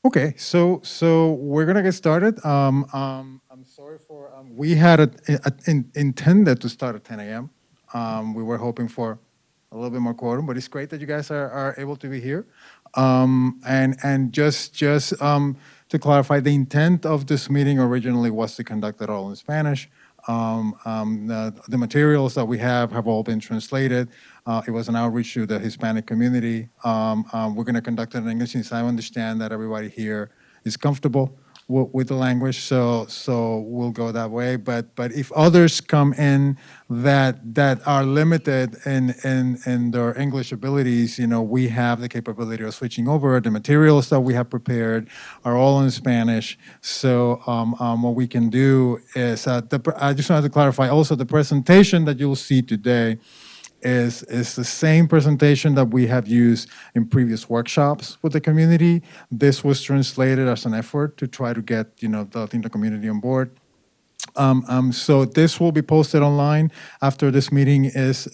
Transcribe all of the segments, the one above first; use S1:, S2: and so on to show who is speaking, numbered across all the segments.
S1: Okay, so we're gonna get started. I'm sorry for we had intended to start at 10 a.m. We were hoping for a little bit more quorum, but it's great that you guys are able to be here. And just to clarify, the intent of this meeting originally was to conduct it all in Spanish. The materials that we have all been translated. It was an outreach to the Hispanic community. We're going to conduct it in English since I understand that everybody here is comfortable with the language, so we'll go that way. But if others come in that are limited in their English abilities, we have the capability of switching over. The materials that we have prepared are all in Spanish. So what we can do is, I just wanted to clarify also the presentation that you'll see today is the same presentation that we have used in previous workshops with the community. This was translated as an effort to try to get the community on board. So this will be posted online after this meeting is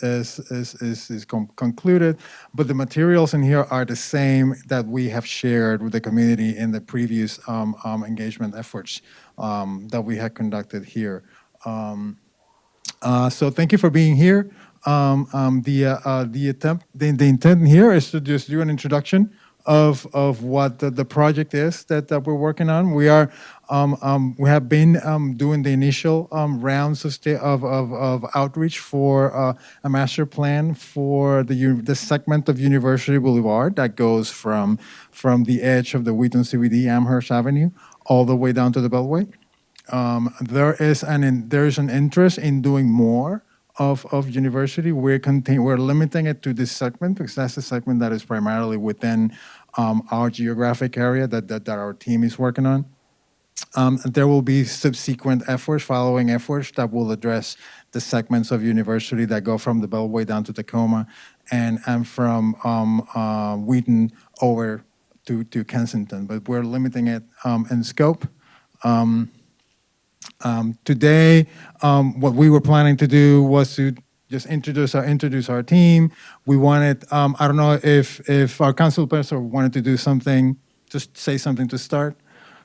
S1: concluded, but the materials in here are the same that we have shared with the community in the previous engagement efforts that we had conducted here. So thank you for being here. The intent here is to just do an introduction of what the project is that we're working on. We have been doing the initial rounds of outreach for a master plan for the segment of University Boulevard that goes from the edge of the Wheaton CBD, Amherst Avenue, all the way down to the Beltway. There is an interest in doing more of university. We're limiting it to this segment because that's the segment that is primarily within our geographic area that our team is working on. There will be subsequent efforts, following efforts that will address the segments of university that go from the Beltway down to Tacoma and from Wheaton over to Kensington. But we're limiting it in scope. Today, what we were planning to do was to just introduce our team. We wanted, I don't know if our council person wanted to do something, just say something to start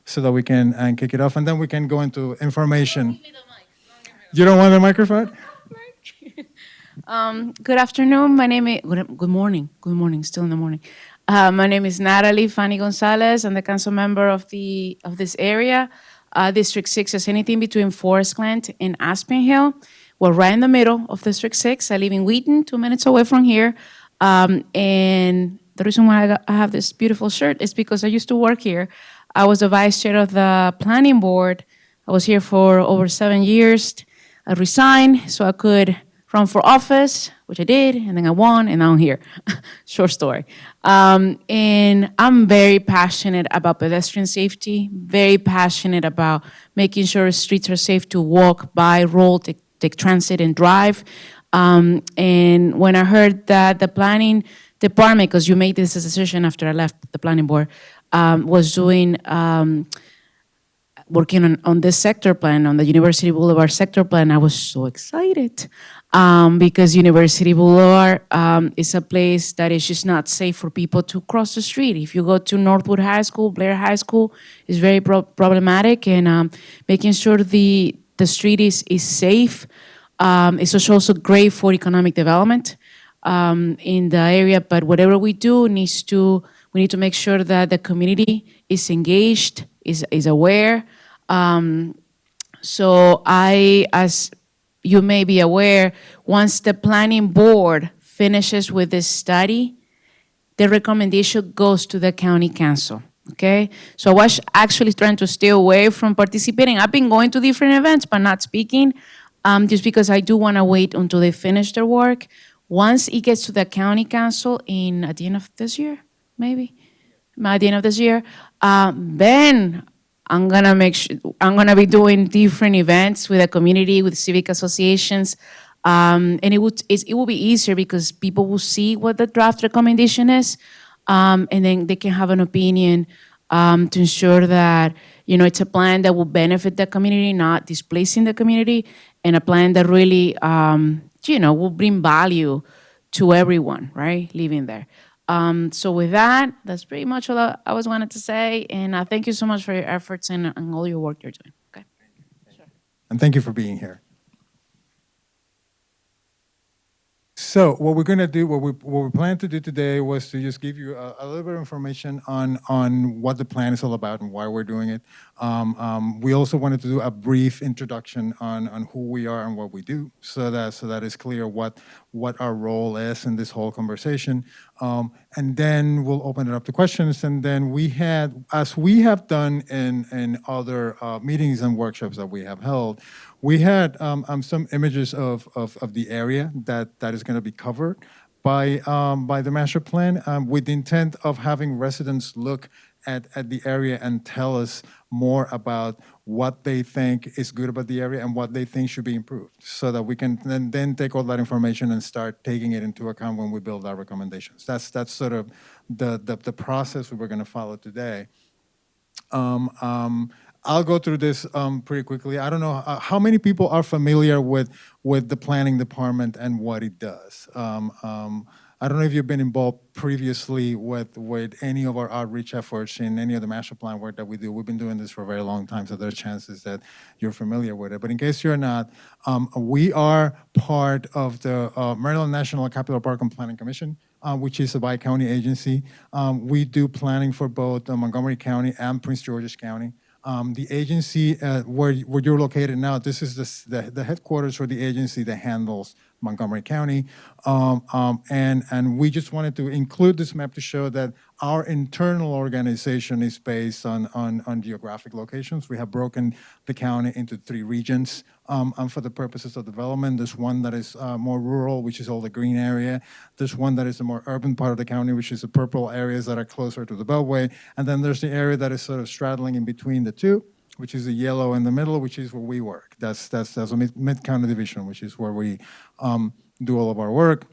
S1: so that we can kick it off, and then we can go into information.
S2: Give me the mic.
S1: You don't want the microphone?
S2: Good afternoon. My name is, good morning. Good morning, still in the morning. My name is Natalie Fanny Gonzalez. I'm the council member of this area. District 6 is anything between Forest Glen and Aspen Hill. We're right in the middle of District 6. I live in Wheaton, 2 minutes away from here. And the reason why I have this beautiful shirt is because I used to work here. I was the vice chair of the planning board. I was here for over 7 years. I resigned so I could run for office, which I did, and then I won, and now I'm here. Short story. And I'm very passionate about pedestrian safety, very passionate about making sure streets are safe to walk, bike, roll, take transit, and drive. And when I heard that the planning department, because you made this decision after I left the planning board, was doing working on this sector plan, on the University Boulevard sector plan, I was so excited because University Boulevard is a place that is just not safe for people to cross the street. If you go to Northwood High School, Blair High School is very problematic, and making sure the street is safe is also great for economic development in the area. But whatever we do we need to make sure that the community is engaged, is aware. So as you may be aware, once the planning board finishes with this study, the recommendation goes to the county council, okay? So I was actually trying to stay away from participating. I've been going to different events, but not speaking, just because I do want to wait until they finish their work. Once it gets to the county council at the end of this year, maybe, at the end of this year, then I'm gonna be doing different events with the community, with civic associations, and it will be easier because people will see what the draft recommendation is, and then they can have an opinion to ensure that it's a plan that will benefit the community, not displacing the community, and a plan that really will bring value to everyone, right, living there. So with that, that's pretty much all I was wanted to say. And thank you so much for your efforts and all your work you're doing. Okay.
S1: And thank you for being here. So what we're going to do, what we plan to do today was to just give you a little bit of information on what the plan is all about and why we're doing it. We also wanted to do a brief introduction on who we are and what we do, so that it's clear what our role is in this whole conversation. And then we'll open it up to questions. And then as we have done in other meetings and workshops that we have held, we had some images of the area that is going to be covered by the master plan, with the intent of having residents look at the area and tell us more about what they think is good about the area and what they think should be improved, so that we can then take all that information and start taking it into account when we build our recommendations. That's sort of the process we were going to follow today. I'll go through this pretty quickly. I don't know how many people are familiar with the planning department and what it does. I don't know if you've been involved previously with any of our outreach efforts in any of the master plan work that we do. We've been doing this for a very long time, so there's chances that you're familiar with it. But in case you're not, we are part of the Maryland National Capital Park and Planning Commission, which is a bi-county agency. We do planning for both Montgomery County and Prince George's County. The agency where you're located now, this is the headquarters for the agency that handles Montgomery County. And we just wanted to include this map to show that our internal organization is based on geographic locations. We have broken the county into 3 regions for the purposes of development. There's one that is more rural, which is all the green area. There's one that is the more urban part of the county, which is the purple areas that are closer to the Beltway. And then there's the area that is sort of straddling in between the two, which is the yellow in the middle, which is where we work. That's a mid-county division, which is where we do all of our work.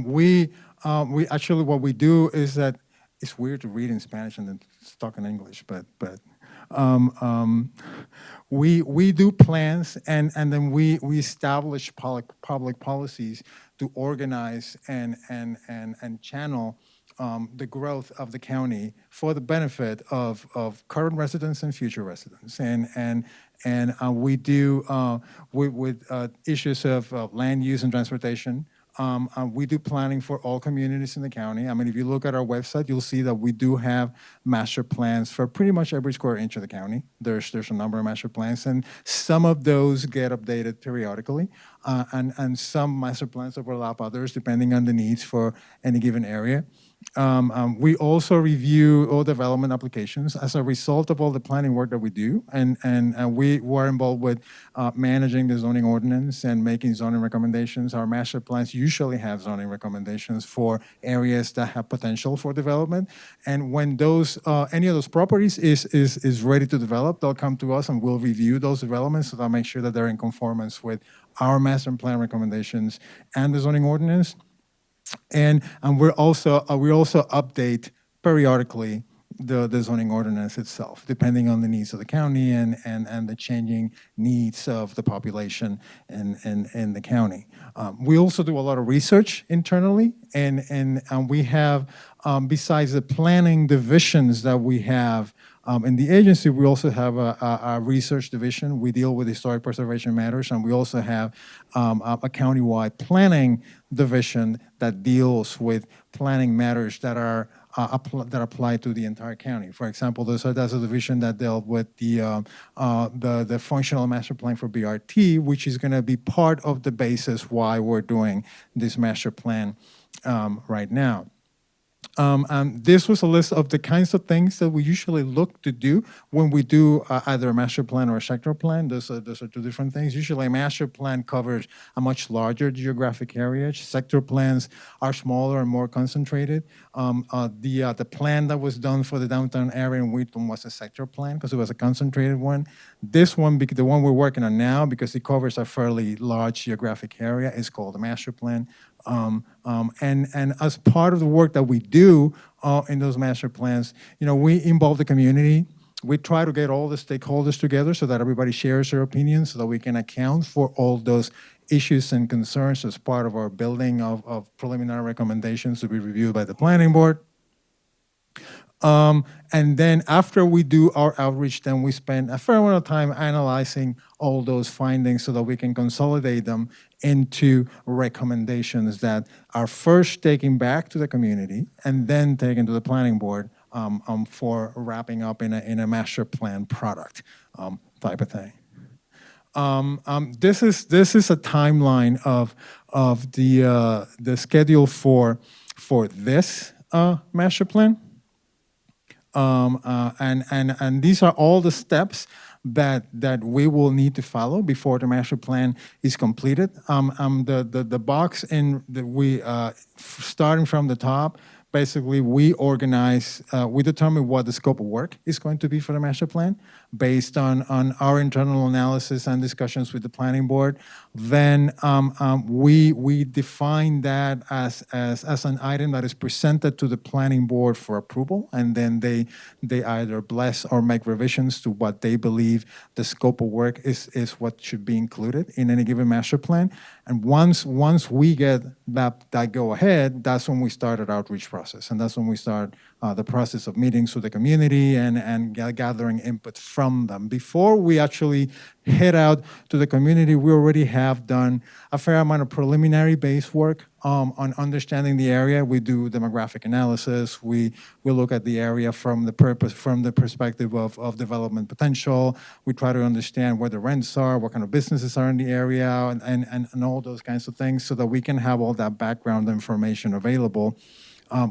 S1: We actually, what we do is that it's weird to read in Spanish and then talk in English, but we do plans and then we establish public policies to organize and channel the growth of the county for the benefit of current residents and future residents. And we do with issues of land use and transportation. We do planning for all communities in the county. I mean, if you look at our website, you'll see that we do have master plans for pretty much every square inch of the county. There's a number of master plans, and some of those get updated periodically, and some master plans overlap others depending on the needs for any given area. We also review all development applications as a result of all the planning work that we do, and we were involved with managing the zoning ordinance and making zoning recommendations. Our master plans usually have zoning recommendations for areas that have potential for development, and when those any of those properties is ready to develop, they'll come to us and we'll review those developments so that make sure that they're in conformance with our master plan recommendations and the zoning ordinance. And we also update periodically the zoning ordinance itself, depending on the needs of the county and the changing needs of the population in the county. We also do a lot of research internally, and we have, besides the planning divisions that we have in the agency, we also have a research division. We deal with historic preservation matters, and we also have a countywide planning division that deals with planning matters that are that apply to the entire county. For example, there's a division that dealt with the functional master plan for BRT, which is going to be part of the basis why we're doing this master plan right now. This was a list of the kinds of things that we usually look to do when we do either a master plan or a sector plan. Those are 2 different things. Usually a master plan covers a much larger geographic area. Sector plans are smaller and more concentrated. The plan that was done for the downtown area in Wheaton was a sector plan because it was a concentrated one. This one, the one we're working on now, because it covers a fairly large geographic area, is called a master plan. And as part of the work that we do in those master plans, we involve the community. We try to get all the stakeholders together so that everybody shares their opinions so that we can account for all those issues and concerns as part of our building of preliminary recommendations to be reviewed by the planning board. And then after we do our outreach, then we spend a fair amount of time analyzing all those findings so that we can consolidate them into recommendations that are first taken back to the community and then taken to the planning board for wrapping up in a master plan product type of thing. This is a timeline of the schedule for this master plan. And these are all the steps that we will need to follow before the master plan is completed. The box starting from the top, basically we organize, we determine what the scope of work is going to be for the master plan based on our internal analysis and discussions with the planning board. Then we define that as an item that is presented to the planning board for approval, and then they either bless or make revisions to what they believe the scope of work is what should be included in any given master plan. And once we get that go ahead, that's when we start our outreach process, and that's when we start the process of meetings with the community and gathering input from them. Before we actually head out to the community, we already have done a fair amount of preliminary base work on understanding the area. We do demographic analysis. We look at the area from the perspective of development potential. We try to understand where the rents are, what kind of businesses are in the area, and all those kinds of things, so that we can have all that background information available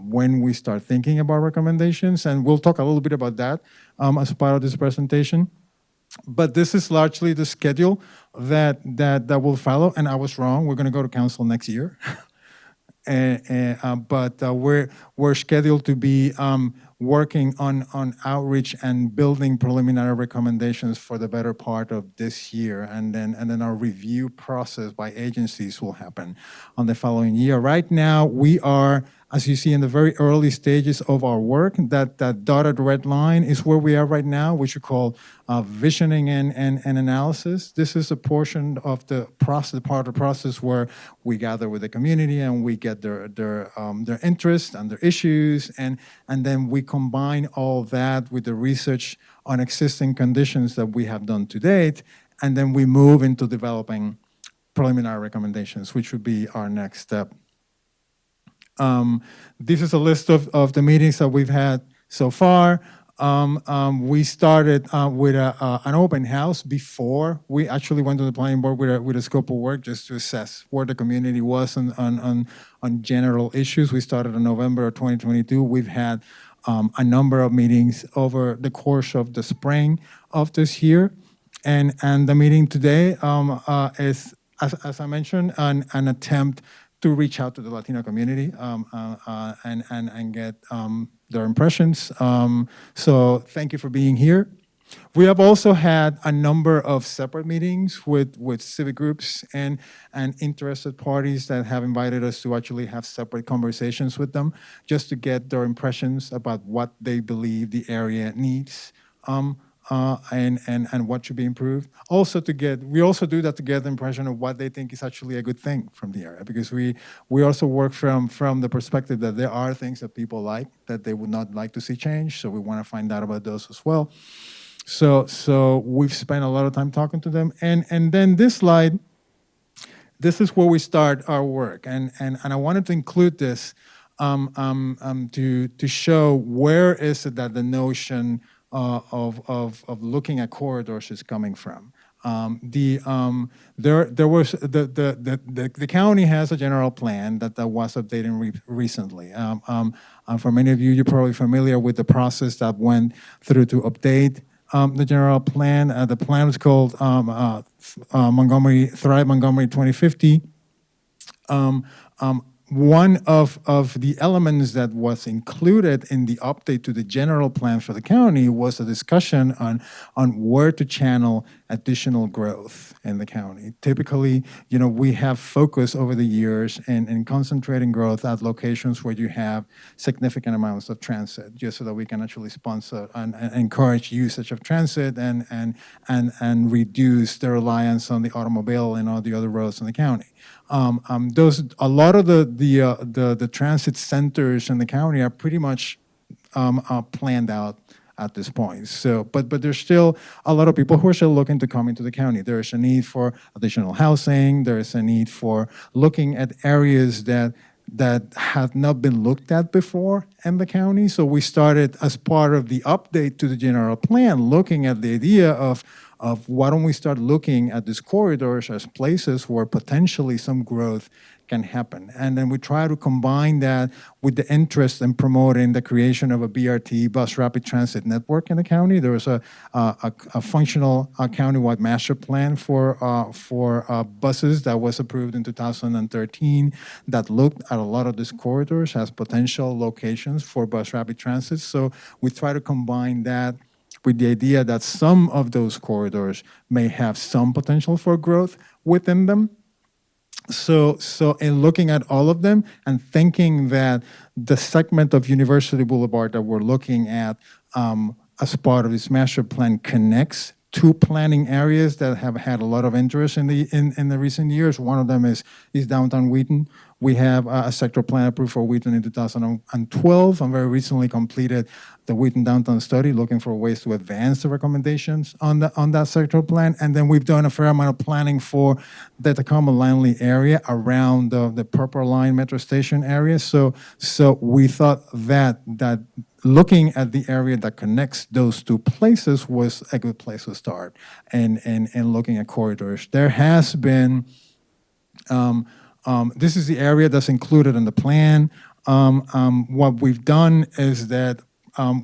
S1: when we start thinking about recommendations. And we'll talk a little bit about that as part of this presentation. But this is largely the schedule that will follow. And I was wrong. We're going to go to council next year. But we're scheduled to be working on outreach and building preliminary recommendations for the better part of this year, and then our review process by agencies will happen on the following year. Right now, we are, as you see, in the very early stages of our work. That dotted red line is where we are right now, which we call visioning and analysis. This is a portion of the process, part of the process where we gather with the community and we get their interests and their issues, and then we combine all that with the research on existing conditions that we have done to date, and then we move into developing preliminary recommendations, which would be our next step. This is a list of the meetings that we've had so far. We started with an open house before we actually went to the planning board with a scope of work, just to assess where the community was on general issues. We started in November of 2022. We've had a number of meetings over the course of the spring of this year. And the meeting today is, as I mentioned, an attempt to reach out to the Latino community and get their impressions. So thank you for being here. We have also had a number of separate meetings with civic groups and interested parties that have invited us to actually have separate conversations with them, just to get their impressions about what they believe the area needs. And what should be improved. We also do that to get the impression of what they think is actually a good thing from the area, because we also work from the perspective that there are things that people like that they would not like to see change. So we want to find out about those as well. So we've spent a lot of time talking to them, and then this slide, this is where we start our work, and I wanted to include this to show where is it that the notion of looking at corridors is coming from. The county has a general plan that was updated recently. For many of you, you're probably familiar with the process that went through to update the general plan. The plan was called Montgomery 2050. One of the elements that was included in the update to the general plan for the county was a discussion on where to channel additional growth in the county. Typically, we have focused over the years in concentrating growth at locations where you have significant amounts of transit, just so that we can actually sponsor and encourage usage of transit and reduce the reliance on the automobile and all the other roads in the county. A lot of the transit centers in the county are pretty much planned out at this point. So, but there's still a lot of people who are still looking to come into the county. There is a need for additional housing. There is a need for looking at areas that have not been looked at before in the county. So we started, as part of the update to the general plan, looking at the idea of why don't we start looking at these corridors as places where potentially some growth can happen. And then we try to combine that with the interest in promoting the creation of a BRT, bus rapid transit network in the county. There was a functional countywide master plan for buses that was approved in 2013 that looked at a lot of these corridors as potential locations for bus rapid transit. So we try to combine that with the idea that some of those corridors may have some potential for growth within them. So in looking at all of them and thinking that the segment of University Boulevard that we're looking at as part of this master plan connects two planning areas that have had a lot of interest in the recent years. One of them is downtown Wheaton. We have a sector plan approved for Wheaton in 2012, and very recently completed the Wheaton downtown study, looking for ways to advance the recommendations on that sector plan. And then we've done a fair amount of planning for the Tacoma Langley area around the Purple Line metro station area. So we thought that looking at the area that connects those two places was a good place to start, and looking at corridors. There has been. This is the area that's included in the plan. What we've done is that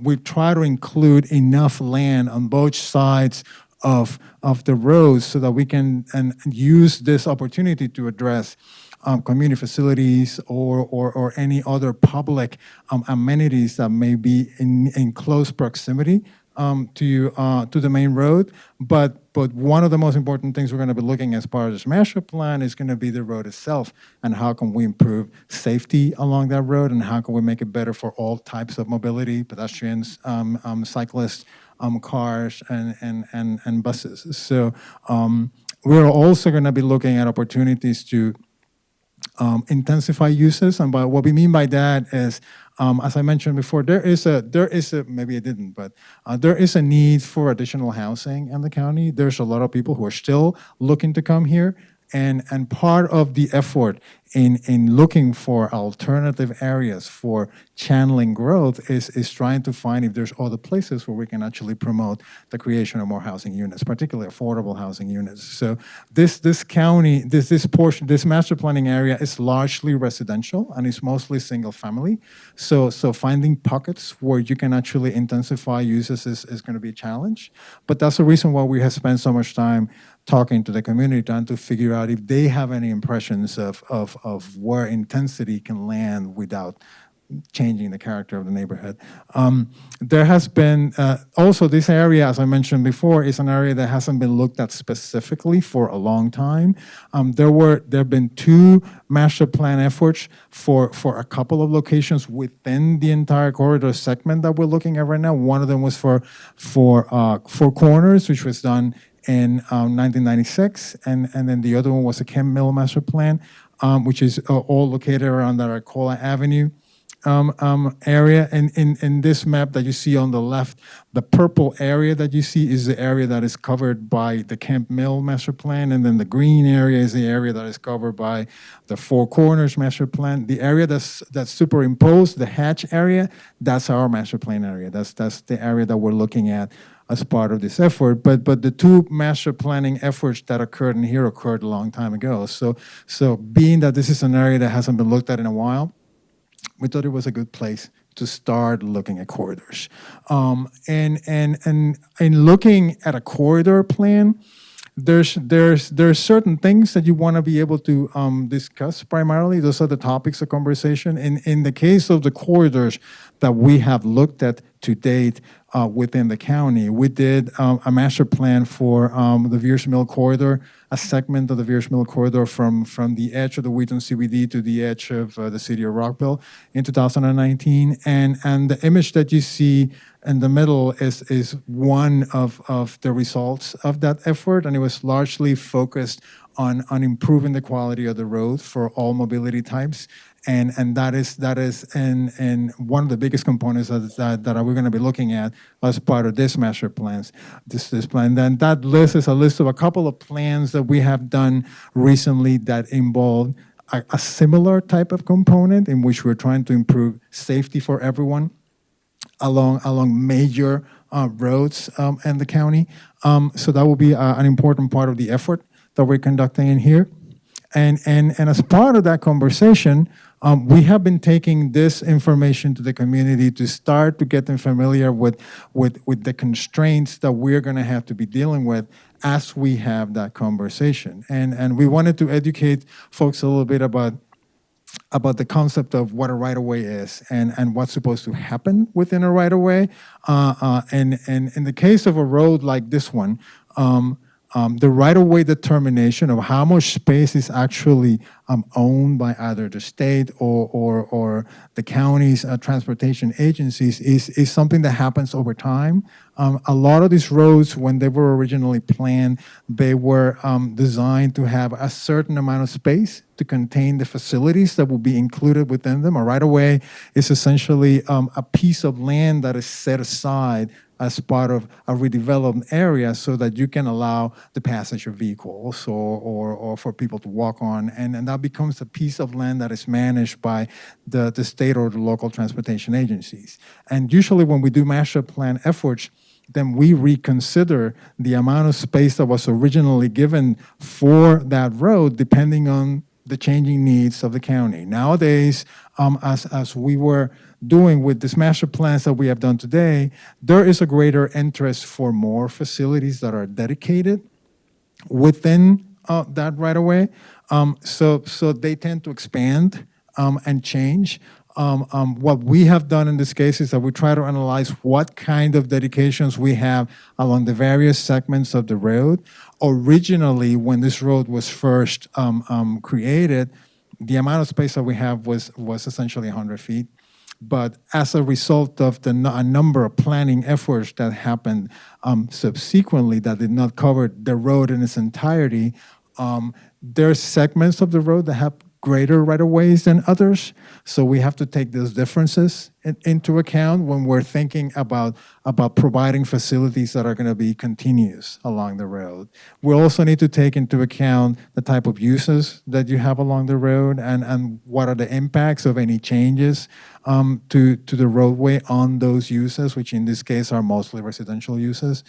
S1: we've tried to include enough land on both sides of the roads so that we can use this opportunity to address community facilities or any other public amenities that may be in close proximity to the main road. But one of the most important things we're going to be looking as part of this master plan is going to be the road itself, and how can we improve safety along that road, and how can we make it better for all types of mobility, pedestrians, cyclists, cars, and buses. So we're also going to be looking at opportunities to intensify uses, and by what we mean by that is, as I mentioned before, there is a maybe I didn't, but there is a need for additional housing in the county. There's a lot of people who are still looking to come here, and part of the effort in looking for alternative areas for channeling growth is trying to find if there's other places where we can actually promote the creation of more housing units, particularly affordable housing units. So this county, this portion, this master planning area is largely residential, and it's mostly single family. So finding pockets where you can actually intensify uses is going to be a challenge. But that's the reason why we have spent so much time talking to the community, trying to figure out if they have any impressions of where intensity can land without changing the character of the neighborhood. There has been, also this area, as I mentioned before, is an area that hasn't been looked at specifically for a long time. There have been two master plan efforts for a couple of locations within the entire corridor segment that we're looking at right now. One of them was for Four Corners, which was done in 1996, and then the other one was a Kemp Mill master plan, which is all located around the Arcola Avenue area. And in this map that you see on the left, the purple area that you see is the area that is covered by the Kemp Mill master plan, and then the green area is the area that is covered by the Four Corners master plan. The area that's superimposed, the hatch area, that's our master plan area. That's the area that we're looking at as part of this effort. But the two master planning efforts that occurred in here occurred a long time ago. So being that this is an area that hasn't been looked at in a while, we thought it was a good place to start looking at corridors. And in looking at a corridor plan, there's certain things that you want to be able to discuss primarily. Those are the topics of conversation. In the case of the corridors that we have looked at to date within the county. We did a master plan for the Veers Mill corridor, a segment of the Veers Mill corridor from the edge of the Wheaton CBD to the edge of the city of Rockville in 2019. And the image that you see in the middle is one of the results of that effort, and it was largely focused on improving the quality of the road for all mobility types. And that is and one of the biggest components that we're going to be looking at as part of this master plans, this plan. Then that list is a list of a couple of plans that we have done recently that involve a similar type of component in which we're trying to improve safety for everyone along major roads in the county. So that will be an important part of the effort that we're conducting in here. And as part of that conversation, we have been taking this information to the community to start to get them familiar with the constraints that we're going to have to be dealing with as we have that conversation. And we wanted to educate folks a little bit about the concept of what a right-of-way is and what's supposed to happen within a right-of-way. And in the case of a road like this one, the right-of-way determination of how much space is actually owned by either the state or the county's transportation agencies is something that happens over time. A lot of these roads, when they were originally planned, they were designed to have a certain amount of space to contain the facilities that will be included within them. A right-of-way is essentially a piece of land that is set aside as part of a redeveloped area so that you can allow the passage of vehicles or for people to walk on. And that becomes a piece of land that is managed by the state or the local transportation agencies. And usually when we do master plan efforts, then we reconsider the amount of space that was originally given for that road depending on the changing needs of the county. Nowadays, as we were doing with these master plans that we have done today, there is a greater interest for more facilities that are dedicated within that right-of-way. So they tend to expand and change. What we have done in this case is that we try to analyze what kind of dedications we have along the various segments of the road. Originally, when this road was first created, the amount of space that we have was essentially 100 feet. But as a result of a number of planning efforts that happened subsequently that did not cover the road in its entirety, there are segments of the road that have greater right-of-ways than others. So we have to take those differences into account when we're thinking about providing facilities that are going to be continuous along the road. We also need to take into account the type of uses that you have along the road and what are the impacts of any changes to the roadway on those uses, which in this case are mostly residential uses.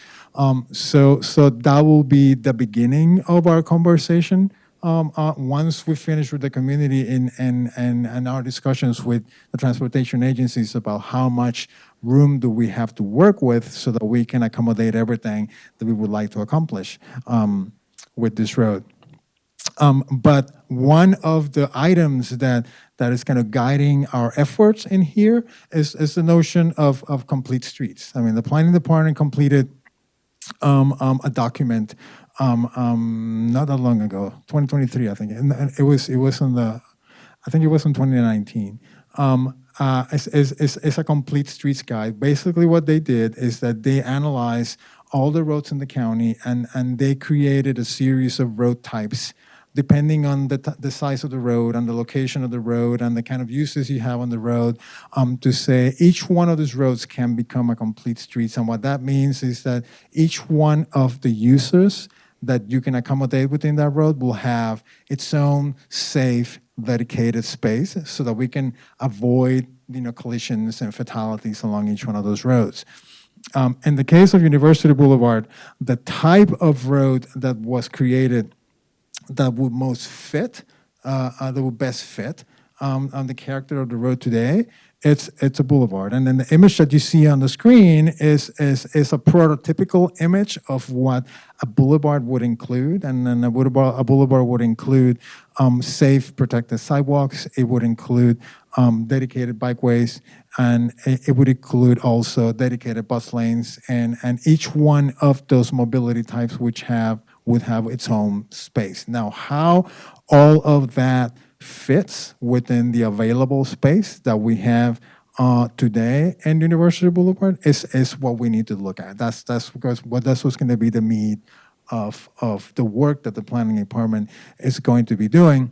S1: So that will be the beginning of our conversation. Once we finish with the community and our discussions with the transportation agencies about how much room do we have to work with so that we can accommodate everything that we would like to accomplish with this road. But one of the items that is kind of guiding our efforts in here is the notion of complete streets. I mean, the planning department completed a document not that long ago, 2023, I think, and it was in I think it was in 2019. It's a complete streets guide. Basically, what they did is that they analyzed all the roads in the county and they created a series of road types depending on the size of the road and the location of the road and the kind of uses you have on the road, to say each one of these roads can become a complete streets. And what that means is that each one of the users that you can accommodate within that road will have its own safe, dedicated space so that we can avoid collisions and fatalities along each one of those roads. In the case of University Boulevard, the type of road that was created that would most fit, that would best fit on the character of the road today, it's a boulevard. And then the image that you see on the screen is a prototypical image of what a boulevard would include. And then a boulevard would include safe, protected sidewalks. It would include dedicated bikeways, and it would include also dedicated bus lanes. And each one of those mobility types would have its own space. Now, how all of that fits within the available space that we have today in University Boulevard is what we need to look at. That's what's going to be the meat of the work that the planning department is going to be doing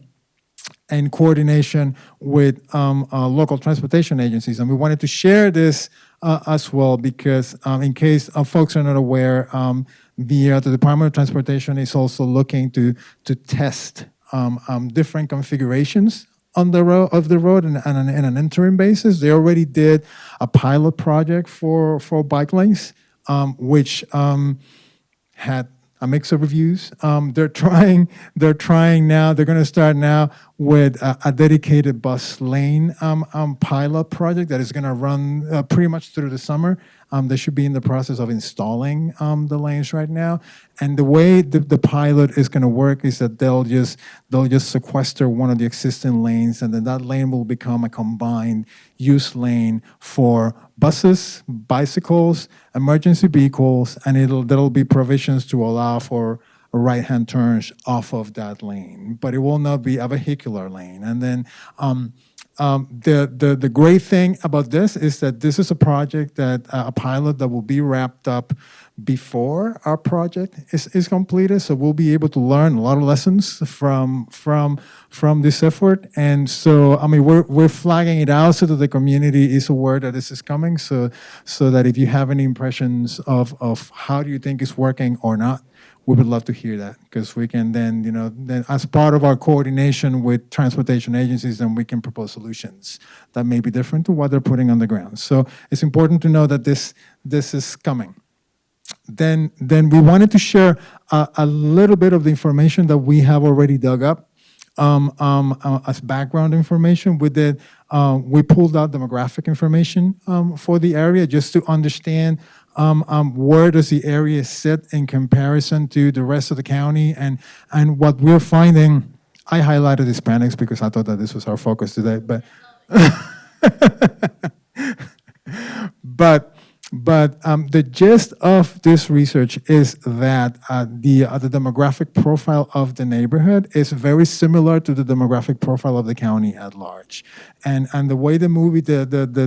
S1: in coordination with local transportation agencies. And we wanted to share this as well because in case folks are not aware, the Department of Transportation is also looking to test different configurations on the road and on an interim basis. They already did a pilot project for bike lanes, which had a mix of reviews. They're trying now. They're going to start now with a dedicated bus lane pilot project that is going to run pretty much through the summer. They should be in the process of installing the lanes right now. And the way the pilot is going to work is that they'll just sequester one of the existing lanes, and then that lane will become a combined use lane for buses, bicycles, emergency vehicles, and there'll be provisions to allow for right-hand turns off of that lane, but it will not be a vehicular lane. And then the great thing about this is that this is a project a pilot that will be wrapped up before our project is completed. So we'll be able to learn a lot of lessons from this effort. And so, I mean, we're flagging it out so that the community is aware that this is coming. So that if you have any impressions of how do you think it's working or not, we would love to hear that, because we can then as part of our coordination with transportation agencies, then we can propose solutions that may be different to what they're putting on the ground. So it's important to know that this is coming. Then we wanted to share a little bit of the information that we have already dug up as background information. We pulled out demographic information for the area just to understand where does the area sit in comparison to the rest of the county, and what we're finding. I highlighted Hispanics because I thought that this was our focus today, but the gist of this research is that the demographic profile of the neighborhood is very similar to the demographic profile of the county at large, and the way the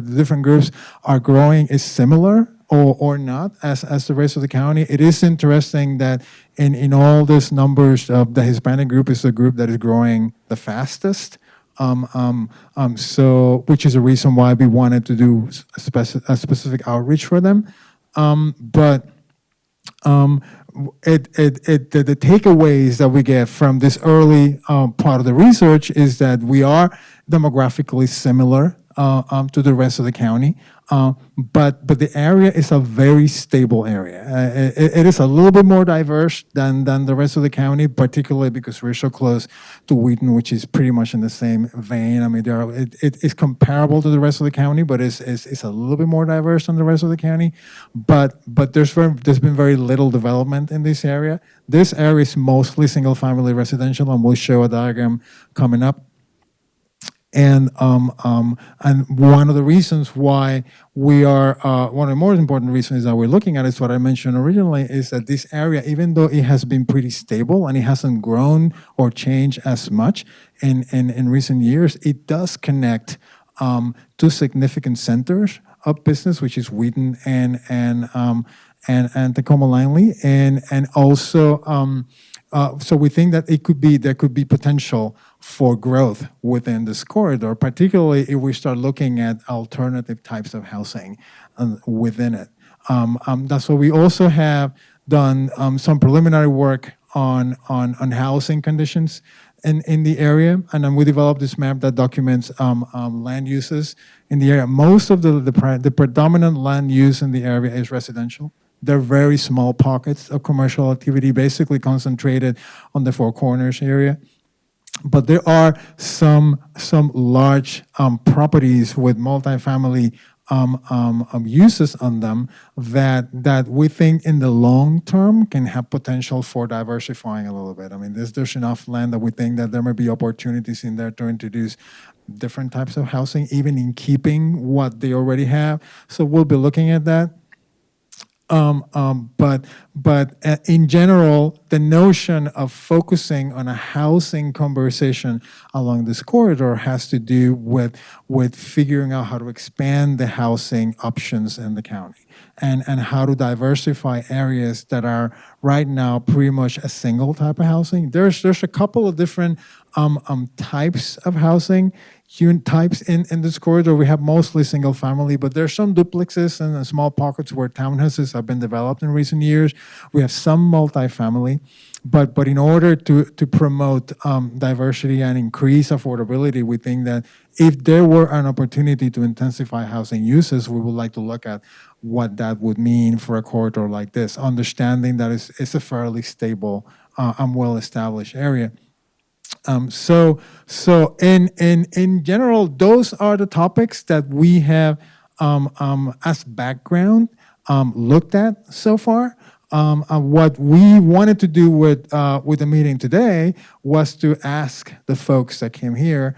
S1: different groups are growing is similar or not as the rest of the county. It is interesting that in all these numbers, the Hispanic group is the group that is growing the fastest. So, which is a reason why we wanted to do a specific outreach for them. The takeaways that we get from this early part of the research is that we are demographically similar to the rest of the county, but the area is a very stable area. It is a little bit more diverse than the rest of the county, particularly because we're so close to Wheaton, which is pretty much in the same vein. I mean, it's comparable to the rest of the county, but it's a little bit more diverse than the rest of the county. But there's been very little development in this area. This area is mostly single-family residential, and we'll show a diagram coming up. And one of the reasons why we are, one of the more important reasons that we're looking at is what I mentioned originally, is that this area, even though it has been pretty stable and it hasn't grown or changed as much in recent years, it does connect two significant centers of business, which is Wheaton and Tacoma Langley, and also. So we think that there could be potential for growth within this corridor, particularly if we start looking at alternative types of housing within it. That's why we also have done some preliminary work on housing conditions in the area, and then we developed this map that documents land uses in the area. Most of the predominant land use in the area is residential. They're very small pockets of commercial activity, basically concentrated on the Four Corners area. but there are some large properties with multifamily uses on them that we think in the long term can have potential for diversifying a little bit. I mean, there's enough land that we think that there may be opportunities in there to introduce different types of housing, even in keeping what they already have. So we'll be looking at that. But in general, the notion of focusing on a housing conversation along this corridor has to do with figuring out how to expand the housing options in the county and how to diversify areas that are right now pretty much a single type of housing. There's a couple of different types of housing types in this corridor. We have mostly single family, but there's some duplexes and small pockets where townhouses have been developed in recent years. We have some multifamily, but in order to promote diversity and increase affordability, we think that if there were an opportunity to intensify housing uses, we would like to look at what that would mean for a corridor like this, understanding that it's a fairly stable and well-established area. So in general, those are the topics that we have as background looked at so far. What we wanted to do with the meeting today was to ask the folks that came here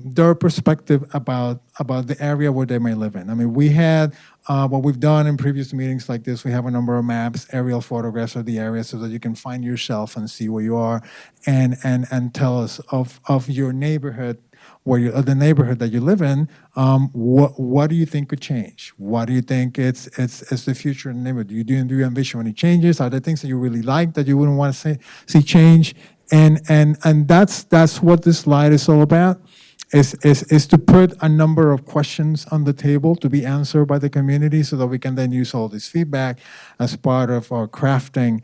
S1: their perspective about the area where they may live in. I mean, we had what we've done in previous meetings like this. We have a number of maps, aerial photographs of the area, so that you can find yourself and see where you are, and tell us of your neighborhood, the neighborhood that you live in. What do you think could change? What do you think it's the future in the neighborhood? Do you envision any changes? Are there things that you really like that you wouldn't want to see change? And that's what this slide is all about. Is to put a number of questions on the table to be answered by the community, so that we can then use all this feedback as part of our crafting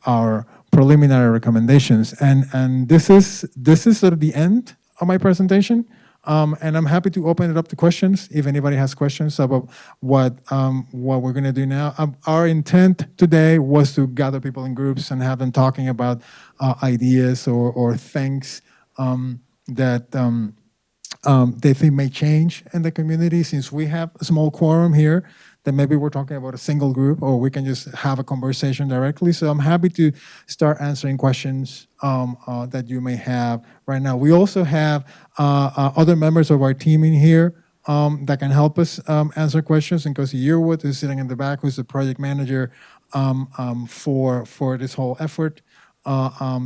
S1: our preliminary recommendations. And this is sort of the end of my presentation. And I'm happy to open it up to questions if anybody has questions about what we're going to do now. Our intent today was to gather people in groups and have them talking about ideas or things that they think may change in the community. Since we have a small quorum here, then maybe we're talking about a single group, or we can just have a conversation directly. So I'm happy to start answering questions that you may have right now. We also have other members of our team in here that can help us answer questions. And Kosi Yearwood is sitting in the back, who's the project manager for this whole effort.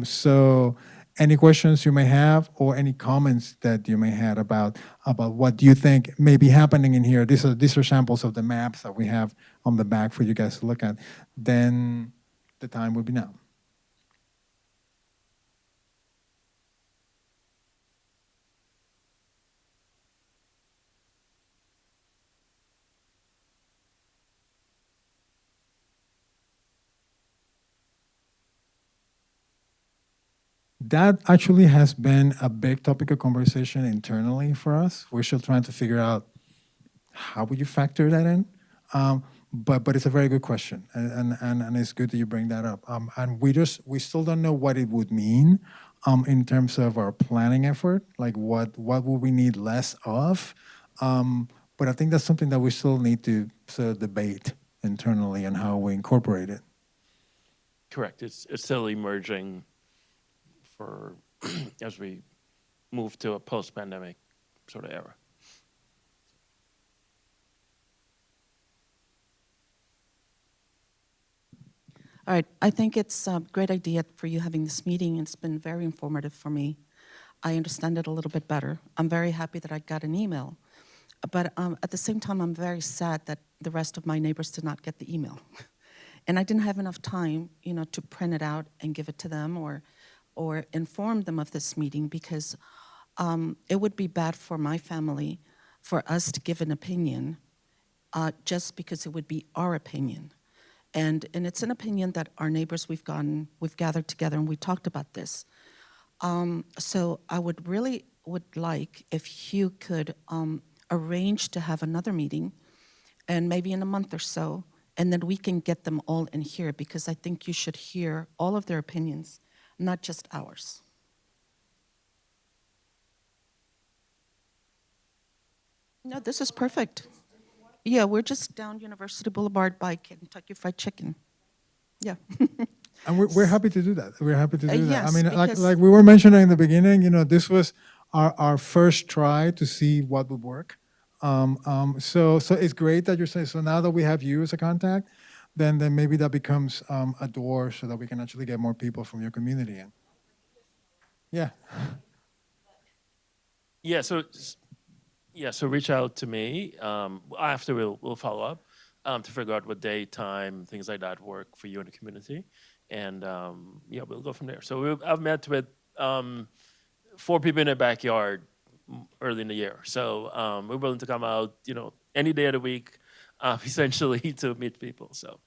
S1: So any questions you may have, or any comments that you may have about what you think may be happening in here. These are samples of the maps that we have on the back for you guys to look at. Then the time will be now. That actually has been a big topic of conversation internally for us. We're still trying to figure out how would you factor that in. But it's a very good question, and it's good that you bring that up. And we still don't know what it would mean in terms of our planning effort. Like what would we need less of? But I think that's something that we still need to sort of debate internally and how we incorporate it.
S3: Correct. It's still emerging for as we move to a post-pandemic sort of era.
S4: All right, I think it's a great idea for you having this meeting. It's been very informative for me. I understand it a little bit better. I'm very happy that I got an email. But at the same time, I'm very sad that the rest of my neighbors did not get the email. And I didn't have enough time, to print it out and give it to them or inform them of this meeting, because it would be bad for my family for us to give an opinion just because it would be our opinion. And it's an opinion that our neighbors we've gathered together and we talked about this. So I would like if you could arrange to have another meeting, and maybe in a month or so, and then we can get them all in here, because I think you should hear all of their opinions, not just ours. No, this is perfect. Yeah, we're just down University Boulevard by Kentucky Fried Chicken. Yeah.
S1: And we're happy to do that. We're happy to do that. I
S4: yes,
S1: mean,
S4: because-
S1: like we were mentioning in the beginning, this was our first try to see what would work. So it's great that you're saying, so now that we have you as a contact, then maybe that becomes a door so that we can actually get more people from your community in. Yeah.
S3: Yeah, so reach out to me. After we'll follow up to figure out what day, time, things like that work for you in the community, and yeah, we'll go from there. So I've met with 4 people in the backyard early in the year. So we're willing to come out, any day of the week, essentially to meet people. So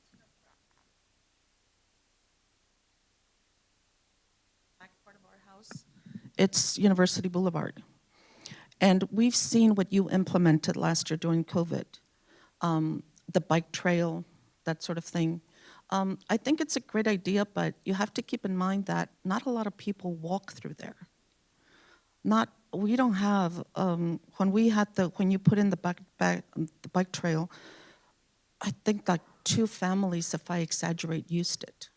S4: Back part of our house, it's University Boulevard. And we've seen what you implemented last year during COVID, the bike trail, that sort of thing. I think it's a great idea, but you have to keep in mind that not a lot of people walk through there. We don't have, when you put in the bike trail, I think like 2 families, if I exaggerate, used it.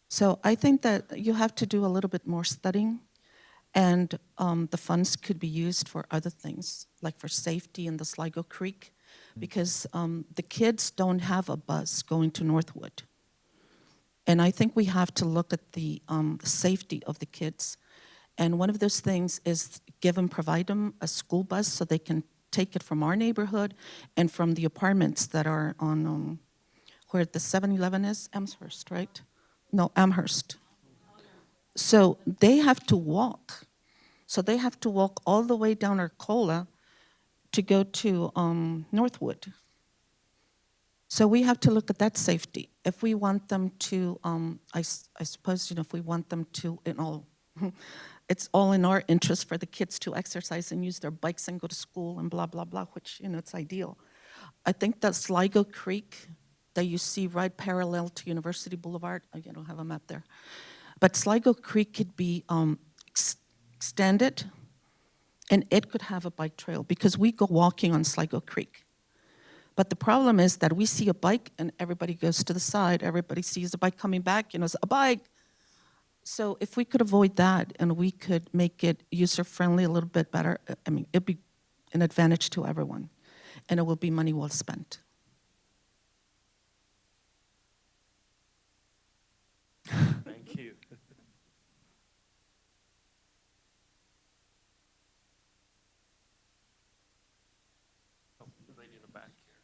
S4: So I think that you have to do a little bit more studying, and the funds could be used for other things, like for safety in the Sligo Creek, because the kids don't have a bus going to Northwood. And I think we have to look at the safety of the kids. And one of those things is provide them a school bus so they can take it from our neighborhood and from the apartments that are on where the 7-Eleven is, Amherst, right? No, Amherst. So they have to walk. So they have to walk all the way down Arcola to go to Northwood. So we have to look at that safety. If we want them to, I suppose, if we want them to, it's all in our interest for the kids to exercise and use their bikes and go to school and blah, blah, blah, which, it's ideal. I think that Sligo Creek that you see right parallel to University Boulevard, I don't have a map there, but Sligo Creek could be extended, and it could have a bike trail, because we go walking on Sligo Creek. But the problem is that we see a bike and everybody goes to the side, everybody sees a bike coming back, it's a bike. So if we could avoid that and we could make it user-friendly a little bit better, it'd be an advantage to everyone, and it will be money well spent.
S3: thank you. Oh, the lady in the back here.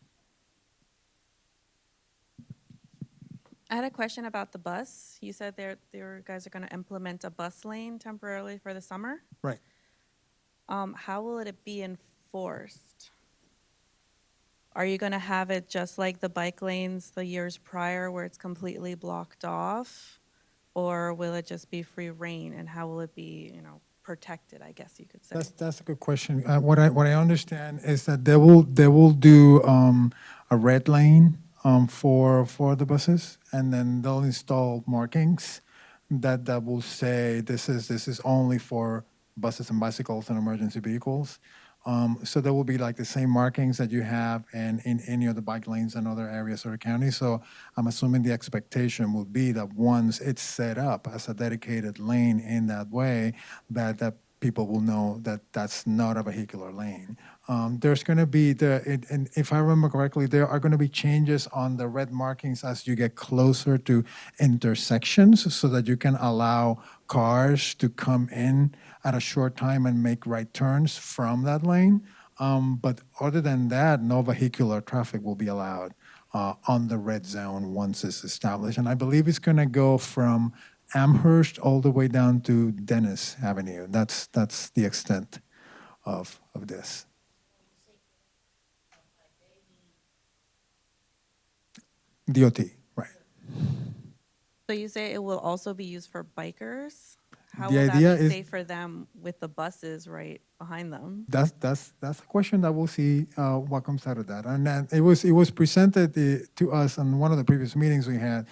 S5: I had a question about the bus. You said you guys are going to implement a bus lane temporarily for the summer.
S1: Right.
S5: How will it be enforced? Are you going to have it just like the bike lanes the years prior, where it's completely blocked off? Or will it just be free reign, and how will it be, protected, I guess you could say?
S1: That's a good question. What I understand is that they will do a red lane for the buses, and then they'll install markings that will say this is only for buses and bicycles and emergency vehicles. So there will be like the same markings that you have in any of the bike lanes and other areas of the county. So I'm assuming the expectation will be that once it's set up as a dedicated lane in that way, that people will know that that's not a vehicular lane. There's going to be, and if I remember correctly, there are going to be changes on the red markings as you get closer to intersections, so that you can allow cars to come in at a short time and make right turns from that lane. But other than that, no vehicular traffic will be allowed on the red zone once it's established. And I believe it's going to go from Amherst all the way down to Dennis Avenue. That's the extent of this. DOT, right.
S5: So you say it will also be used for bikers? How
S1: The
S5: will
S1: idea
S5: that be
S1: is-
S5: safe for them with the buses right behind them?
S1: That's a question that we'll see what comes out of that. And then it was presented to us on one of the previous meetings we had,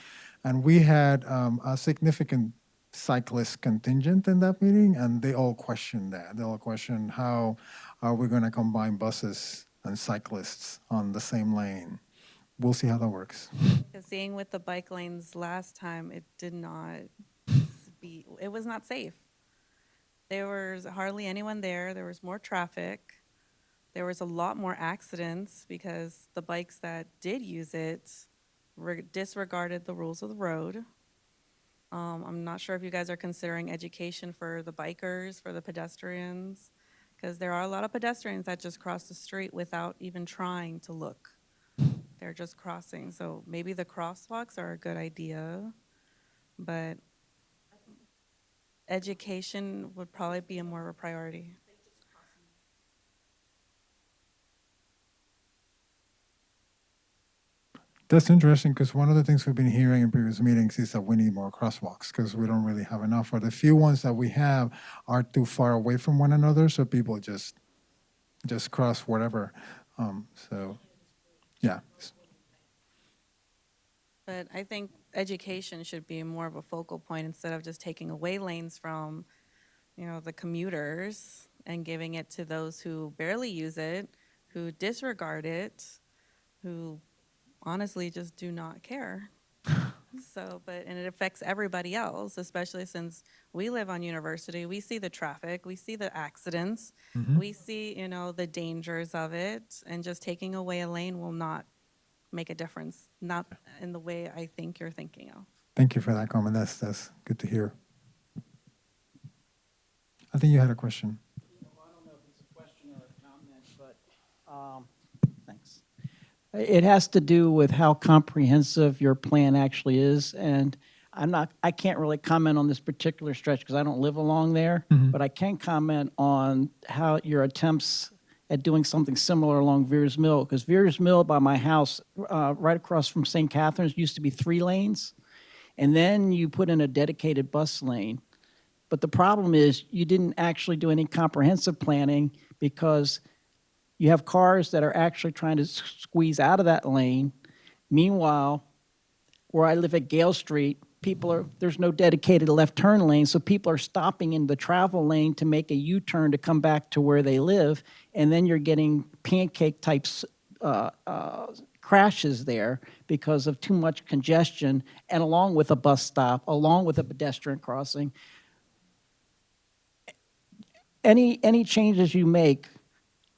S1: and we had a significant cyclist contingent in that meeting, and they all questioned that. They all questioned how are we going to combine buses and cyclists on the same lane. We'll see how that works.
S5: Because seeing with the bike lanes last time, it was not safe. There was hardly anyone there. There was more traffic. There was a lot more accidents because the bikes that did use it disregarded the rules of the road. I'm not sure if you guys are considering education for the bikers, for the pedestrians, because there are a lot of pedestrians that just cross the street without even trying to look. They're just crossing. So maybe the crosswalks are a good idea, but education would probably be more of a priority.
S1: That's interesting because one of the things we've been hearing in previous meetings is that we need more crosswalks because we don't really have enough, or the few ones that we have are too far away from one another, so people just cross whatever. So, yeah.
S5: But I think education should be more of a focal point instead of just taking away lanes from, the commuters and giving it to those who barely use it, who disregard it, who honestly just do not care. And it affects everybody else, especially since we live on University. We see the traffic, we see the accidents, we see, the dangers of it, and just taking away a lane will not make a difference, not in the way I think you're thinking of.
S1: Thank you for that comment. That's good to hear. I think you had a question.
S6: Well, I don't know if it's a question or a comment, but thanks. It has to do with how comprehensive your plan actually is, and I can't really comment on this particular stretch because I don't live along there, but I can comment on how your attempts at doing something similar along Veers Mill, because Veers Mill by my house, right across from St. Catherine's, used to be 3 lanes, and then you put in a dedicated bus lane. But the problem is you didn't actually do any comprehensive planning because you have cars that are actually trying to squeeze out of that lane. Meanwhile, where I live at Gale Street, there's no dedicated left turn lane, so people are stopping in the travel lane to make a U-turn to come back to where they live, and then you're getting pancake types crashes there because of too much congestion, and along with a bus stop, along with a pedestrian crossing. Any changes you make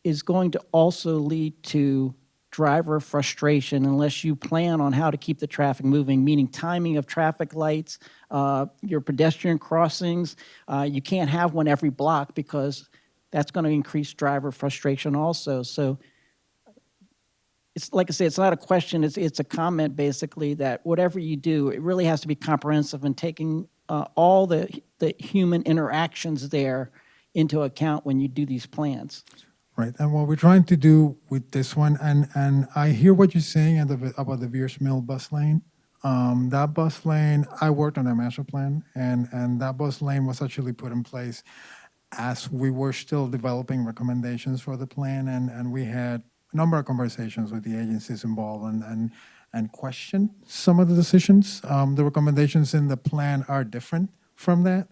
S6: is going to also lead to driver frustration unless you plan on how to keep the traffic moving, meaning timing of traffic lights, your pedestrian crossings. You can't have one every block because that's going to increase driver frustration also. So it's like I say, it's not a question, it's a comment basically that whatever you do, it really has to be comprehensive and taking all the human interactions there into account when you do these plans.
S1: Right, and what we're trying to do with this one, and I hear what you're saying about the Veers Mill bus lane. That bus lane, I worked on that master plan, and that bus lane was actually put in place as we were still developing recommendations for the plan, and we had a number of conversations with the agencies involved and questioned some of the decisions. The recommendations in the plan are different from that.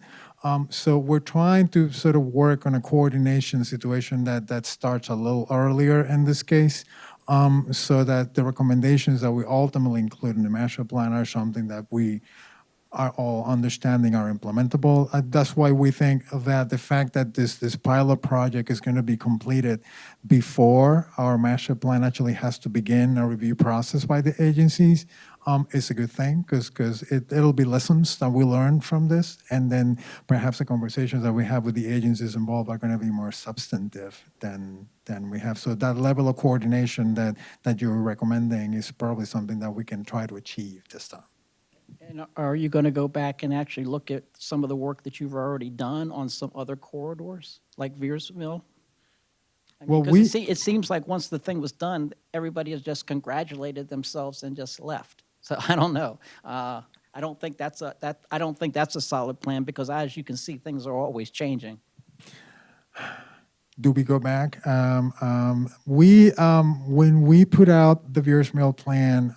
S1: So we're trying to sort of work on a coordination situation that starts a little earlier in this case, so that the recommendations that we ultimately include in the master plan are something that we are all understanding are implementable. That's why we think that the fact that this pilot project is going to be completed before our master plan actually has to begin a review process by the agencies is a good thing because it'll be lessons that we learn from this, and then perhaps the conversations that we have with the agencies involved are going to be more substantive than we have. So that level of coordination that you're recommending is probably something that we can try to achieve this time.
S6: And are you going to go back and actually look at some of the work that you've already done on some other corridors, like Veers Mill?
S1: Well,
S6: 'cause it seems like once the thing was done, everybody has just congratulated themselves and just left. So I don't know. I don't think that's a solid plan because, as you can see, things are always changing.
S1: Do we go back? When we put out the Veers Mill plan,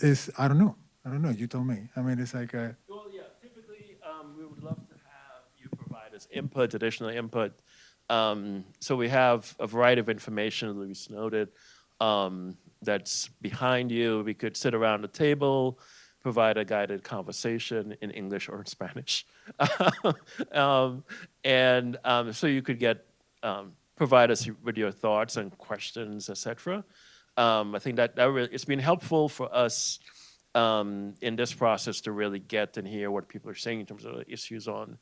S1: Is I don't know. I don't know. You told me. I mean, it's like a.
S3: Well, yeah, typically, we would love to have you provide us input, additional input. So we have a variety of information, Luis noted, that's behind you. We could sit around the table, provide a guided conversation in English or in Spanish. So you could provide us with your thoughts and questions, etc. I think that really, it's been helpful for us in this process to really get and hear what people are saying in terms of the issues on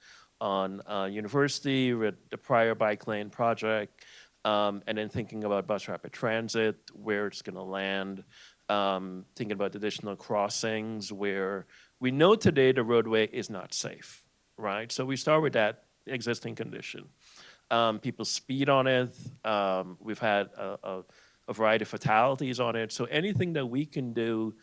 S3: University with the prior bike lane project, and then thinking about bus rapid transit, where it's going to land, thinking about additional crossings where we know today the roadway is not safe, right? So we start with that existing condition. People speed on it. We've had a variety of fatalities on it. So anything that we can do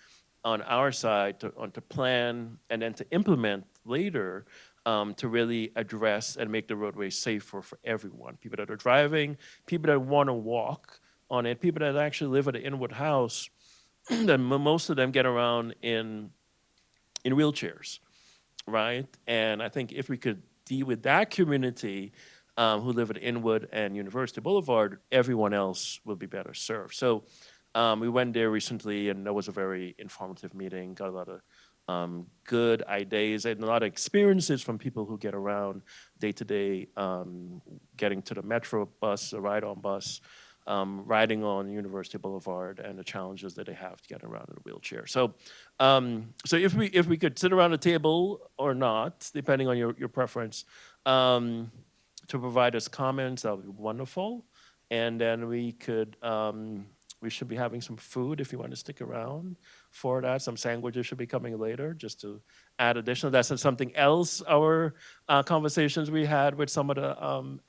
S3: on our side to plan and then to implement later to really address and make the roadway safer for everyone. People that are driving, people that want to walk on it, people that actually live at an Inwood house, that most of them get around in wheelchairs, right? And I think if we could deal with that community who live at Inwood and University Boulevard, everyone else will be better served. So we went there recently, and that was a very informative meeting. Got a lot of good ideas and a lot of experiences from people who get around day to day, getting to the metro bus, the ride-on bus, riding on University Boulevard, and the challenges that they have to get around in a wheelchair. So, so if we could sit around a table or not, depending on your preference, to provide us comments, that would be wonderful. And then we could, we should be having some food if you want to stick around for that. Some sandwiches should be coming later just to add additional. That's something else, our conversations we had with some of the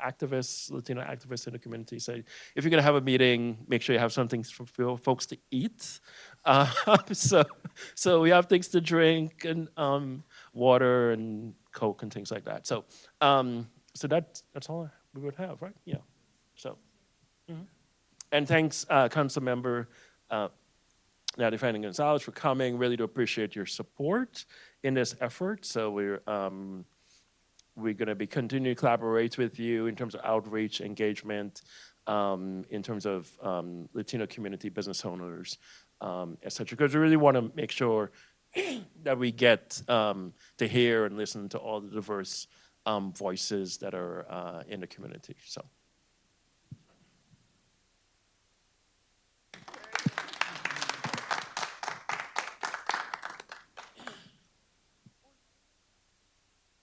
S3: activists, Latino activists in the community say, if you're gonna have a meeting, make sure you have something for folks to eat. So we have things to drink and water and Coke and things like that. So, so that's all we would have, right? Yeah, so. And thanks, Council Member Natalie Fanning Gonzalez, for coming. Really do appreciate your support in this effort. So we're going to be continuing to collaborate with you in terms of outreach, engagement, in terms of Latino community business owners, et cetera. Because we really want to make sure that we get to hear and listen to all the diverse voices that are in the community. So.